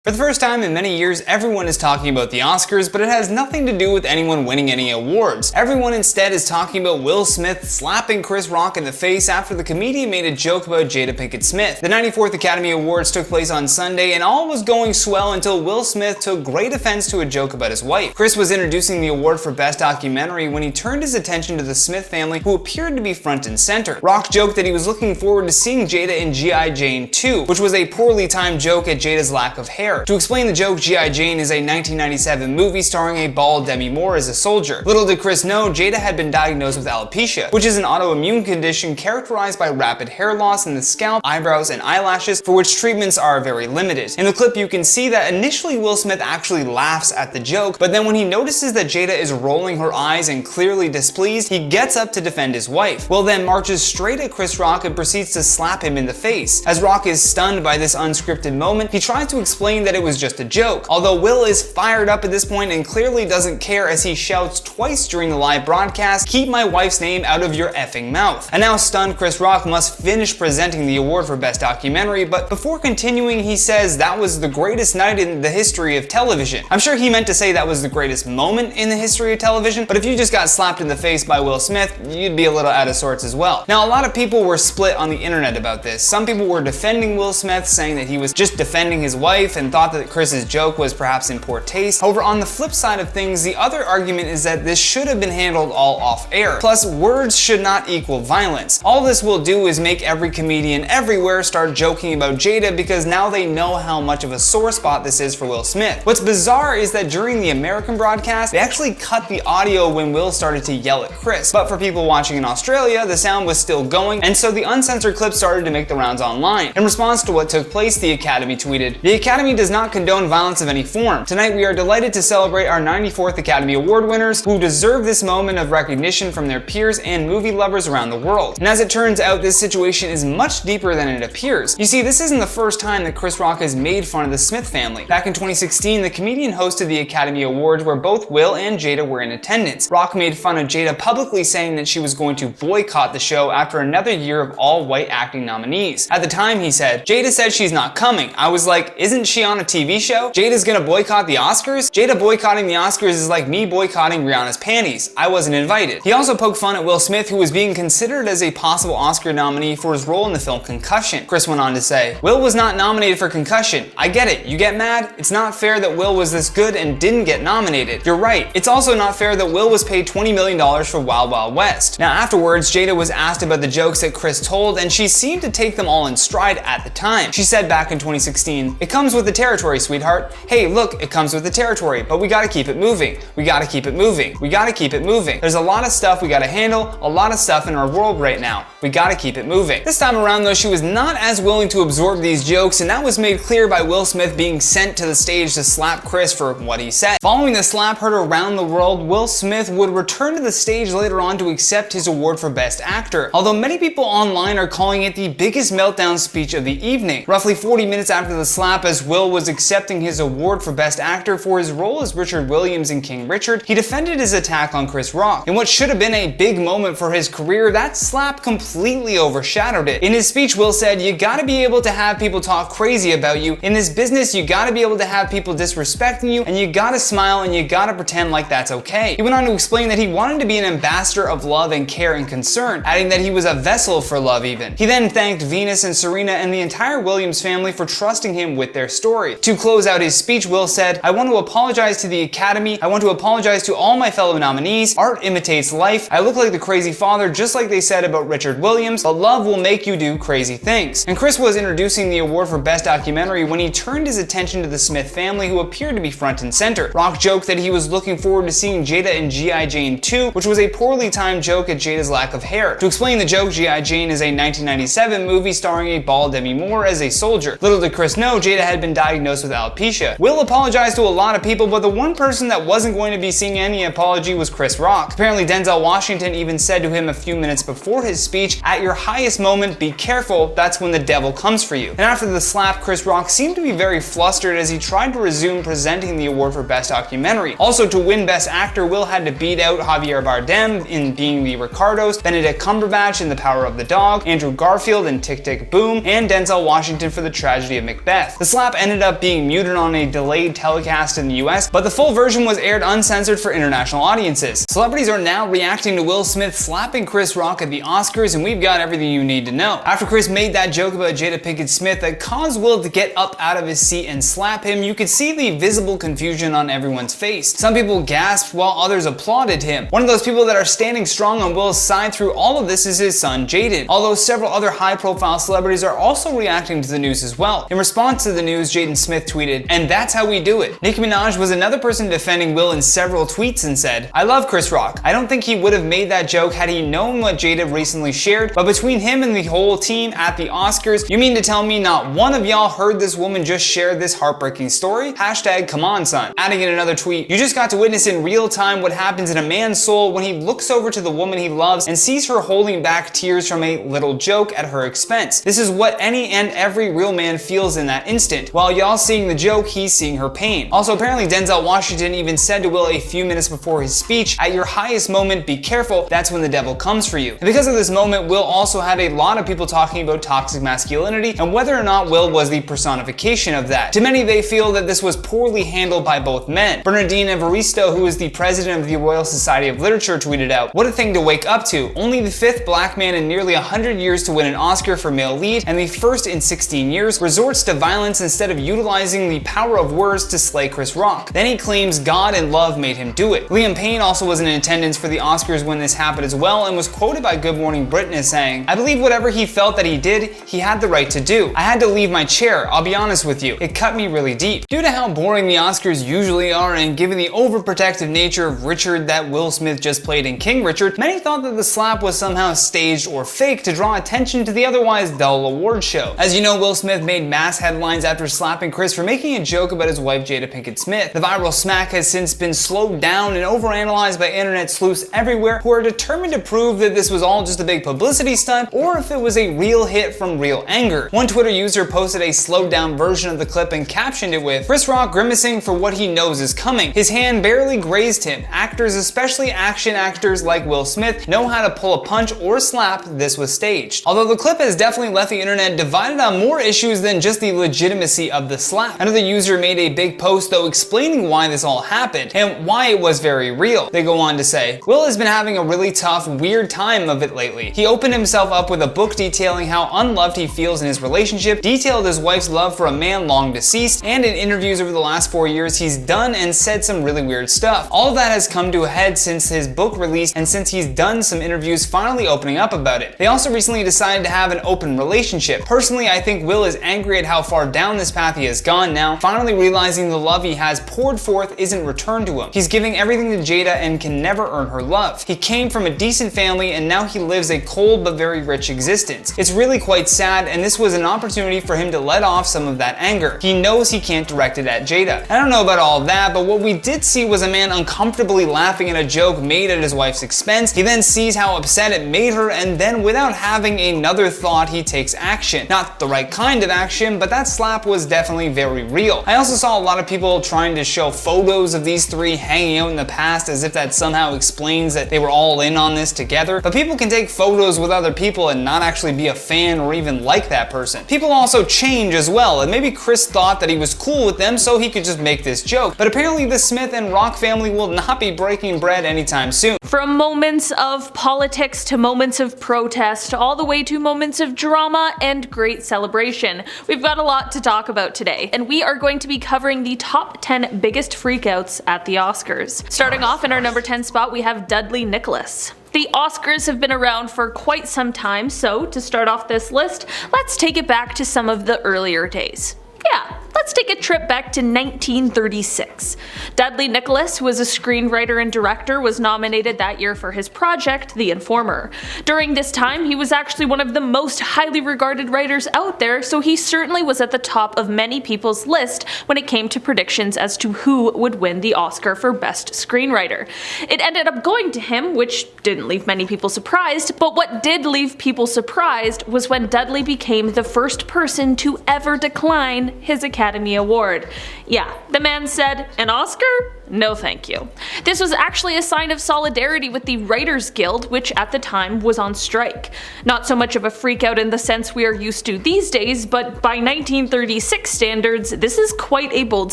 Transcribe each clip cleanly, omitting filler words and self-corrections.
For the first time in many years, everyone is talking about the Oscars, but it has nothing to do with anyone winning any awards. Everyone instead is talking about Will Smith slapping Chris Rock in the face after the comedian made a joke about Jada Pinkett Smith. The 94th Academy Awards took place on Sunday, and all was going swell until Will Smith took great offense to a joke about his wife. Chris was introducing the award for Best Documentary when he turned his attention to the Smith family, who appeared to be front and center. Rock joked that he was looking forward to seeing Jada in G.I. Jane 2, which was a poorly timed joke at Jada's lack of hair. To explain the joke, G.I. Jane is a 1997 movie starring a bald Demi Moore as a soldier. Little did Chris know, Jada had been diagnosed with alopecia, which is an autoimmune condition characterized by rapid hair loss in the scalp, eyebrows, and eyelashes, for which treatments are very limited. In the clip, you can see that initially Will Smith actually laughs at the joke, but then when he notices that Jada is rolling her eyes and clearly displeased, he gets up to defend his wife. Will then marches straight at Chris Rock and proceeds to slap him in the face. As Rock is stunned by this unscripted moment, he tries to explain that it was just a joke. Although Will is fired up at this point and clearly doesn't care as he shouts twice during the live broadcast, "Keep my wife's name out of your effing mouth." A now stunned Chris Rock must finish presenting the award for Best Documentary, but before continuing, he says that was the greatest night in the history of television. I'm sure he meant to say that was the greatest moment in the history of television, but if you just got slapped in the face by Will Smith, you'd be a little out of sorts as well. Now, a lot of people were split on the internet about this. Some people were defending Will Smith, saying that he was just defending his wife and thought that Chris's joke was perhaps in poor taste. However, on the flip side of things, the other argument is that this should have been handled all off air. Plus, words should not equal violence. All this will do is make every comedian everywhere start joking about Jada because now they know how much of a sore spot this is for Will Smith. What's bizarre is that during the American broadcast, they actually cut the audio when Will started to yell at Chris. But for people watching in Australia, the sound was still going, and so the uncensored clip started to make the rounds online. In response to what took place, the Academy tweeted, "The Academy does not condone violence of any form. Tonight we are delighted to celebrate our 94th Academy Award winners who deserve this moment of recognition from their peers and movie lovers around the world." And as it turns out, this situation is much deeper than it appears. You see, this isn't the first time that Chris Rock has made fun of the Smith family. Back in 2016, the comedian hosted the Academy Awards where both Will and Jada were in attendance. Rock made fun of Jada publicly, saying that she was going to boycott the show after another year of all-white acting nominees. At the time, he said, "Jada said she's not coming. I was like, isn't she on a TV show? Jada's gonna boycott the Oscars? Jada boycotting the Oscars is like me boycotting Rihanna's panties. I wasn't invited." He also poked fun at Will Smith, who was being considered as a possible Oscar nominee for his role in the film Concussion. Chris went on to say, "Will was not nominated for Concussion. I get it. You get mad? It's not fair that Will was this good and didn't get nominated. You're right. It's also not fair that Will was paid $20 million for Wild Wild West." Now afterwards, Jada was asked about the jokes that Chris told, and she seemed to take them all in stride at the time. She said back in 2016, "It comes with the territory, sweetheart. Hey, look, it comes with the territory, but we gotta keep it moving. We gotta keep it moving. We gotta keep it moving. There's a lot of stuff we gotta handle, a lot of stuff in our world right now. We gotta keep it moving." This time around though, she was not as willing to absorb these jokes, and that was made clear by Will Smith being sent to the stage to slap Chris for what he said. Following the slap heard around the world, Will Smith would return to the stage later on to accept his award for Best Actor, although many people online are calling it the biggest meltdown speech of the evening. Roughly 40 minutes after the slap, as Will was accepting his award for Best Actor for his role as Richard Williams in King Richard, he defended his attack on Chris Rock. In what should have been a big moment for his career, that slap completely overshadowed it. In his speech, Will said, "You gotta be able to have people talk crazy about you. In this business, you gotta be able to have people disrespecting you, and you gotta smile and you gotta pretend like that's okay." He went on to explain that he wanted to be an ambassador of love and care and concern, adding that he was a vessel for love even. He then thanked Venus and Serena and the entire Williams family for trusting him with their story. To close out his speech, Will said, "I want to apologize to the Academy. I want to apologize to all my fellow nominees. Art imitates life. I look like the crazy father, just like they said about Richard Williams, but love will make you do crazy things." And Chris was introducing the award for Best Documentary when he turned his attention to the Smith family, who appeared to be front and center. Rock joked that he was looking forward to seeing Jada in G.I. Jane 2, which was a poorly timed joke at Jada's lack of hair. To explain the joke, G.I. Jane is a 1997 movie starring a bald Demi Moore as a soldier. Little did Chris know, Jada had been diagnosed with alopecia. Will apologized to a lot of people, but the one person that wasn't going to be seeing any apology was Chris Rock. Apparently, Denzel Washington even said to him a few minutes before his speech, "At your highest moment, be careful, that's when the devil comes for you." And after the slap, Chris Rock seemed to be very flustered as he tried to resume presenting the award for Best Documentary. Also, to win Best Actor, Will had to beat out Javier Bardem in Being the Ricardos, Benedict Cumberbatch in The Power of the Dog, Andrew Garfield in Tick, Tick, Boom, and Denzel Washington for The Tragedy of Macbeth. The slap ended ended up being muted on a delayed telecast in the US, but the full version was aired uncensored for international audiences. Celebrities are now reacting to Will Smith slapping Chris Rock at the Oscars, and we've got everything you need to know. After Chris made that joke about Jada Pinkett Smith that caused Will to get up out of his seat and slap him, you could see the visible confusion on everyone's face. Some people gasped while others applauded him. One of those people that are standing strong on Will's side through all of this is his son Jaden, although several other high-profile celebrities are also reacting to the news as well. In response to the news, Jaden Smith tweeted, "And that's how we do it." Nicki Minaj was another person defending Will in several tweets and said, "I love Chris Rock. I don't think he would have made that joke had he known what Jada recently shared, but between him and the whole team at the Oscars, you mean to tell me not one of y'all heard this woman just share this heartbreaking story? Hashtag come on son." Adding in another tweet, "You just got to witness in real time what happens in a man's soul when he looks over to the woman he loves and sees her holding back tears from a little joke at her expense. This is what any and every real man feels in that instant. While y'all seeing the joke, he's seeing her pain." Also, apparently Denzel Washington even said to Will a few minutes before his speech, "At your highest moment, be careful, that's when the devil comes for you." And because of this moment, Will also had a lot of people talking about toxic masculinity and whether or not Will was the personification of that. To many, they feel that this was poorly handled by both men. Bernardine Evaristo, who is the president of the Royal Society of Literature, tweeted out, "What a thing to wake up to. Only the 5th black man in nearly 100 years to win an Oscar for male lead, and the first in 16 years, resorts to violence instead of utilizing the power of words to slay Chris Rock. Then he claims God and love made him do it." Liam Payne also was in attendance for the Oscars when this happened as well and was quoted by Good Morning Britain as saying, "I believe whatever he felt that he did, he had the right to do. I had to leave my chair, I'll be honest with you. It cut me really deep." Due to how boring the Oscars usually are and given the overprotective nature of Richard that Will Smith just played in King Richard, many thought that the slap was somehow staged or fake to draw attention to the otherwise dull award show. As you know, Will Smith made mass headlines after slapping Chris for making a joke about his wife Jada Pinkett Smith. The viral smack has since been slowed down and overanalyzed by internet sleuths everywhere who are determined to prove that this was all just a big publicity stunt or if it was a real hit from real anger. One Twitter user posted a slowed down version of the clip and captioned it with, "Chris Rock grimacing for what he knows is coming. His hand barely grazed him. Actors, especially action actors like Will Smith, know how to pull a punch or slap. This was staged." Although the clip has definitely left the internet divided on more issues than just the legitimacy of the slap. Another user made a big post though explaining why this all happened and why it was very real. They go on to say, "Will has been having a really tough, weird time of it lately. He opened himself up with a book detailing how unloved he feels in his relationship, detailed his wife's love for a man long deceased, and in interviews over the last 4 years he's done and said some really weird stuff. All of that has come to a head since his book release and since he's done some interviews finally opening up about it. They also recently decided to have an open relationship. Personally, I think Will is angry at how far down this path he has gone now, finally realizing the love he has poured forth isn't returned to him. He's giving everything to Jada and can never earn her love. He came from a decent family and now he lives a cold but very rich existence. It's really quite sad, and this was an opportunity for him to let off some of that anger. He knows he can't direct it at Jada." I don't know about all of that, but what we did see was a man uncomfortably laughing at a joke made at his wife's expense. He then sees how upset it made her, and then without having another thought, he takes action. Not the right kind of action, but that slap was definitely very real. I also saw a lot of people trying to show photos of these three hanging out in the past as if that somehow explains that they were all in on this together. But people can take photos with other people and not actually be a fan or even like that person. People also change as well, and maybe Chris thought that he was cool with them so he could just make this joke. But apparently the Smith and Rock family will not be breaking bread anytime soon. From moments of politics to moments of protest, all the way to moments of drama and great celebration, we've got a lot to talk about today, and we are going to be covering the top 10 biggest freakouts at the Oscars. Starting off in our number 10 spot, we have Dudley Nichols. The Oscars have been around for quite some time, so to start off this list, let's take it back to some of the earlier days. Yeah, let's take a trip back to 1936. Dudley Nichols, who was a screenwriter and director, was nominated that year for his project, The Informer. During this time, he was actually one of the most highly regarded writers out there, so he certainly was at the top of many people's list when it came to predictions as to who would win the Oscar for Best Screenwriter. It ended up going to him, which didn't leave many people surprised, but what did leave people surprised was when Dudley became the first person to ever decline his Academy Academy Award. Yeah, the man said, an Oscar? No thank you. This was actually a sign of solidarity with the Writers Guild, which at the time was on strike. Not so much of a freakout in the sense we are used to these days, but by 1936 standards, this is quite a bold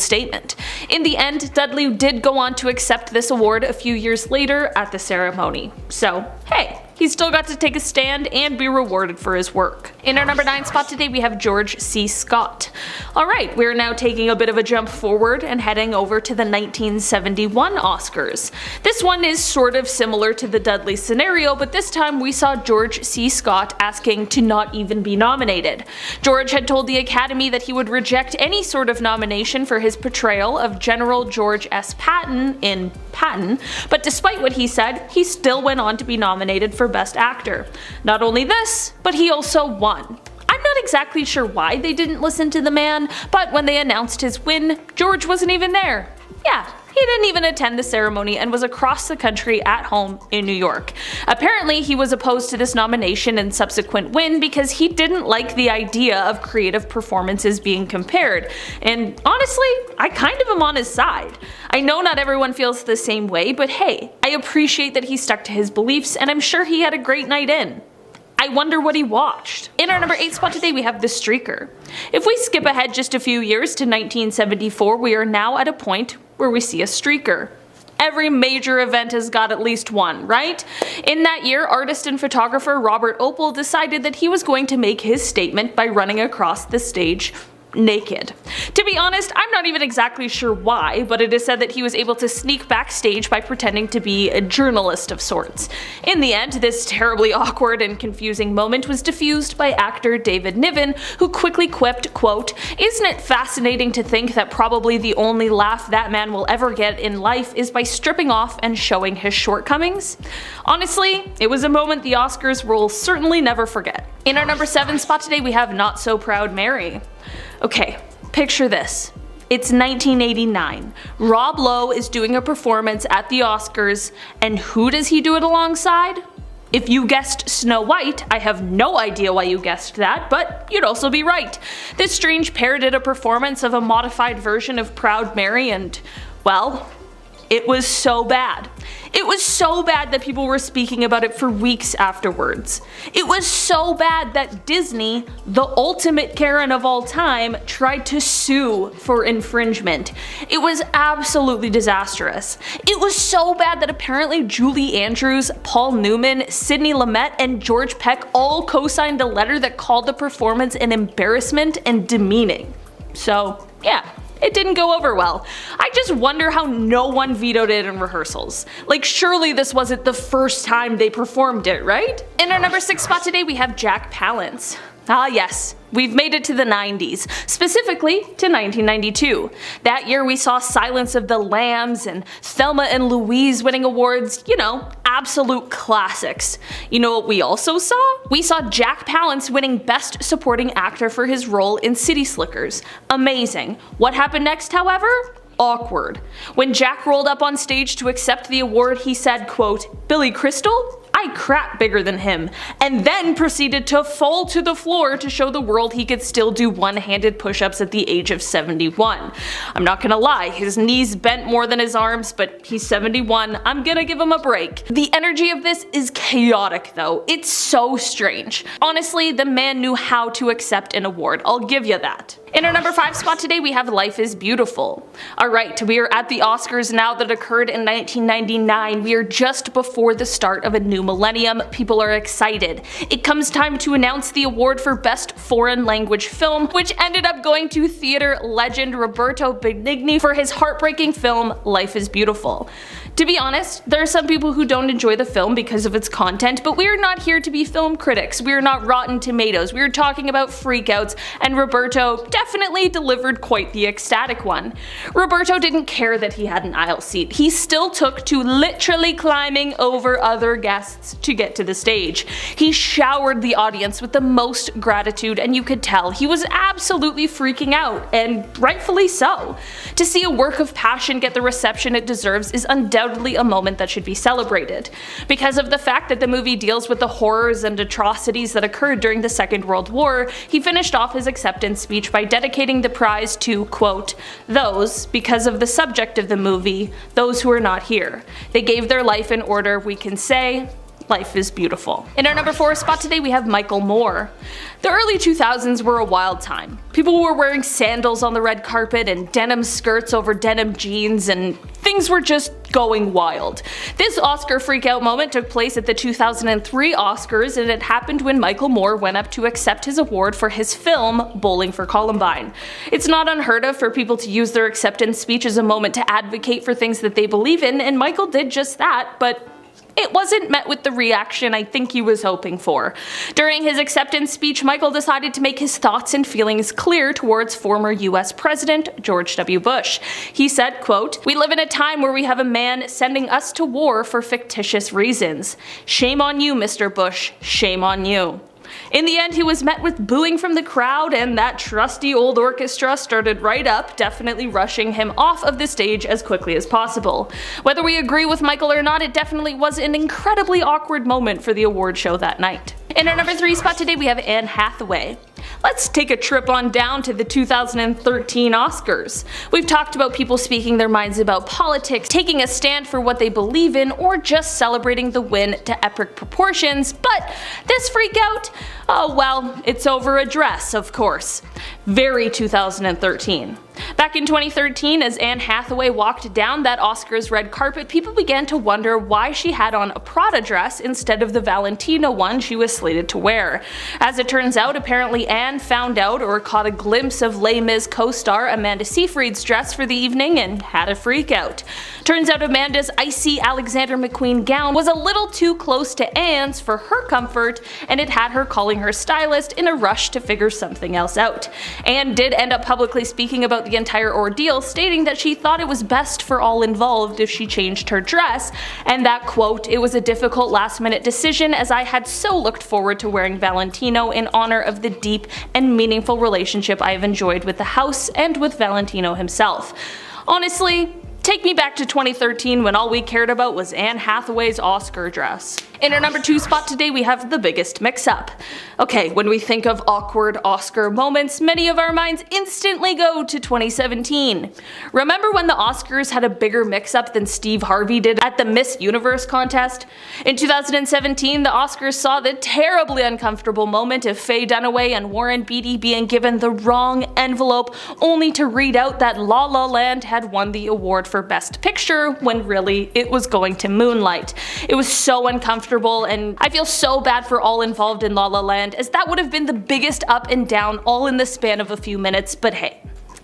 statement. In the end, Dudley did go on to accept this award a few years later at the ceremony. So, hey, he still got to take a stand and be rewarded for his work. In our number 9 spot today, we have George C. Scott. Alright, we're now taking a bit of a jump forward and heading over to the 1971 Oscars. This one is sort of similar to the Dudley scenario, but this time we saw George C. Scott asking to not even be nominated. George had told the Academy that he would reject any sort of nomination for his portrayal of General George S. Patton in Patton, but despite what he said, he still went on to be nominated for Best Actor. Not only this, but he also won. I'm not exactly sure why they didn't listen to the man, but when they announced his win, George wasn't even there. Yeah, he didn't even attend the ceremony and was across the country at home in New York. Apparently, he was opposed to this nomination and subsequent win because he didn't like the idea of creative performances being compared. And honestly, I kind of am on his side. I know not everyone feels the same way, but hey, I appreciate that he stuck to his beliefs, and I'm sure he had a great night in. I wonder what he watched. In our number 8 spot today, we have The Streaker. If we skip ahead just a few years to 1974, we are now at a point where we see a streaker. Every major event has got at least one, right? In that year, artist and photographer Robert Opel decided that he was going to make his statement by running across the stage naked. To be honest, I'm not even exactly sure why, but it is said that he was able to sneak backstage by pretending to be a journalist of sorts. In the end, this terribly awkward and confusing moment was diffused by actor David Niven, who quickly quipped, quote, "Isn't it fascinating to think that probably the only laugh that man will ever get in life is by stripping off and showing his shortcomings?" Honestly, it was a moment the Oscars will certainly never forget. In our number 7 spot today, we have Not So Proud Mary. Okay, picture this. It's 1989. Rob Lowe is doing a performance at the Oscars, and who does he do it alongside? If you guessed Snow White, I have no idea why you guessed that, but you'd also be right. This strange pair did a performance of a modified version of Proud Mary, and, well, it was so bad. It was so bad that people were speaking about it for weeks afterwards. It was so bad that Disney, the ultimate Karen of all time, tried to sue for infringement. It was absolutely disastrous. It was so bad that apparently Julie Andrews, Paul Newman, Sidney Lumet, and George Peck all co-signed a letter that called the performance an embarrassment and demeaning. So, yeah. It didn't go over well. I just wonder how no one vetoed it in rehearsals. Like, surely this wasn't the first time they performed it, right? In our number 6 spot today, we have Jack Palance. Ah yes, we've made it to the 90s, specifically to 1992. That year we saw Silence of the Lambs and Thelma and Louise winning awards, you know, absolute classics. You know what we also saw? We saw Jack Palance winning Best Supporting Actor for his role in City Slickers. Amazing. What happened next, however? Awkward. When Jack rolled up on stage to accept the award, he said, quote, "Billy Crystal? I crap bigger than him," and then proceeded to fall to the floor to show the world he could still do one-handed push-ups at the age of 71. I'm not gonna lie, his knees bent more than his arms, but he's 71, I'm gonna give him a break. The energy of this is chaotic though, it's so strange. Honestly, the man knew how to accept an award, I'll give you that. In our number 5 spot today, we have Life is Beautiful. Alright, we are at the Oscars now that occurred in 1999. We are just before the start of a new millennium. People are excited. It comes time to announce the award for Best Foreign Language Film, which ended up going to theater legend Roberto Benigni for his heartbreaking film Life is Beautiful. To be honest, there are some people who don't enjoy the film because of its content, but we are not here to be film critics. We are not Rotten Tomatoes. We are talking about freakouts, and Roberto definitely delivered quite the ecstatic one. Roberto didn't care that he had an aisle seat. He still took to literally climbing over other guests guests to get to the stage. He showered the audience with the most gratitude, and you could tell he was absolutely freaking out, and rightfully so. To see a work of passion get the reception it deserves is undoubtedly a moment that should be celebrated. Because of the fact that the movie deals with the horrors and atrocities that occurred during the Second World War, he finished off his acceptance speech by dedicating the prize to, quote, "those, because of the subject of the movie, those who are not here. They gave their life in order, we can say, life is beautiful." In our number 4 spot today, we have Michael Moore. The early 2000s were a wild time. People were wearing sandals on the red carpet and denim skirts over denim jeans, and things were just going wild. This Oscar freakout moment took place at the 2003 Oscars, and it happened when Michael Moore went up to accept his award for his film, Bowling for Columbine. It's not unheard of for people to use their acceptance speech as a moment to advocate for things that they believe in, and Michael did just that, but it wasn't met with the reaction I think he was hoping for. During his acceptance speech, Michael decided to make his thoughts and feelings clear towards former US President George W. Bush. He said, quote, "We live in a time where we have a man sending us to war for fictitious reasons. Shame on you, Mr. Bush, shame on you." In the end, he was met with booing from the crowd, and that trusty old orchestra started right up, definitely rushing him off of the stage as quickly as possible. Whether we agree with Michael or not, it definitely was an incredibly awkward moment for the award show that night. In our number 3 spot today, we have Anne Hathaway. Let's take a trip on down to the 2013 Oscars. We've talked about people speaking their minds about politics, taking a stand for what they believe in, or just celebrating the win to epic proportions, but this freakout? Oh well, it's over a dress, of course. Very 2013. Back in 2013, as Anne Hathaway walked down that Oscars red carpet, people began to wonder why she had on a Prada dress instead of the Valentino one she was slated to wear. As it turns out, apparently Anne found out or caught a glimpse of Les Mis co-star Amanda Seyfried's dress for the evening and had a freak out. Turns out Amanda's icy Alexander McQueen gown was a little too close to Anne's for her comfort, and it had her calling her stylist in a rush to figure something else out. Anne did end up publicly speaking about the entire ordeal, stating that she thought it was best for all involved if she changed her dress, and that, quote, "it was a difficult last-minute decision as I had so looked forward to wearing Valentino in honor of the deep and meaningful relationship I have enjoyed with the house and with Valentino himself." Honestly, take me back to 2013 when all we cared about was Anne Hathaway's Oscar dress. In our number 2 spot today, we have the biggest mix-up. Okay, when we think of awkward Oscar moments, many of our minds instantly go to 2017. Remember when the Oscars had a bigger mix-up than Steve Harvey did at the Miss Universe contest? In 2017, the Oscars saw the terribly uncomfortable moment of Faye Dunaway and Warren Beatty being given the wrong envelope, only to read out that La La Land had won the award for Best Picture, when really it was going to Moonlight. It was so uncomfortable, and I feel so bad for all involved in La La Land, as that would have been the biggest up and down all in the span of a few minutes, but hey,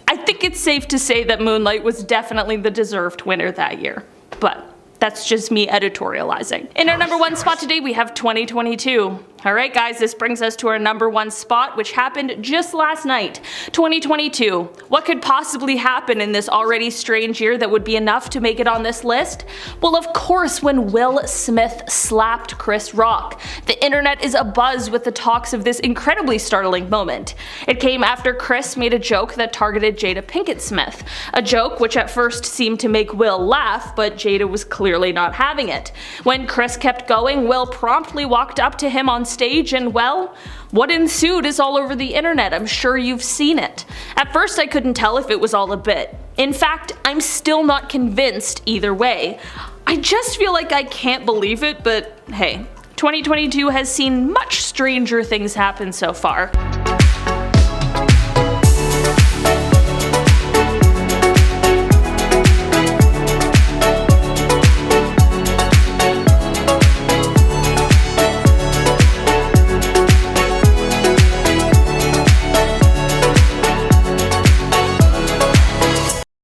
I think it's safe to say that Moonlight was definitely the deserved winner that year. But that's just me editorializing. In our number 1 spot today, we have 2022. Alright guys, this brings us to our number 1 spot, which happened just last night. 2022. What could possibly happen in this already strange year that would be enough to make it on this list? Well, of course, when Will Smith slapped Chris Rock. The internet is abuzz with the talks of this incredibly startling moment. It came after Chris made a joke that targeted Jada Pinkett Smith. A joke which at first seemed to make Will laugh, but Jada was clearly not having it. When Chris kept going, Will promptly walked up to him on stage, and well, what ensued is all over the internet. I'm sure you've seen it. At first I couldn't tell if it was all a bit. In fact, I'm still not convinced either way. I just feel like I can't believe it, but hey, 2022 has seen much stranger things happen so far.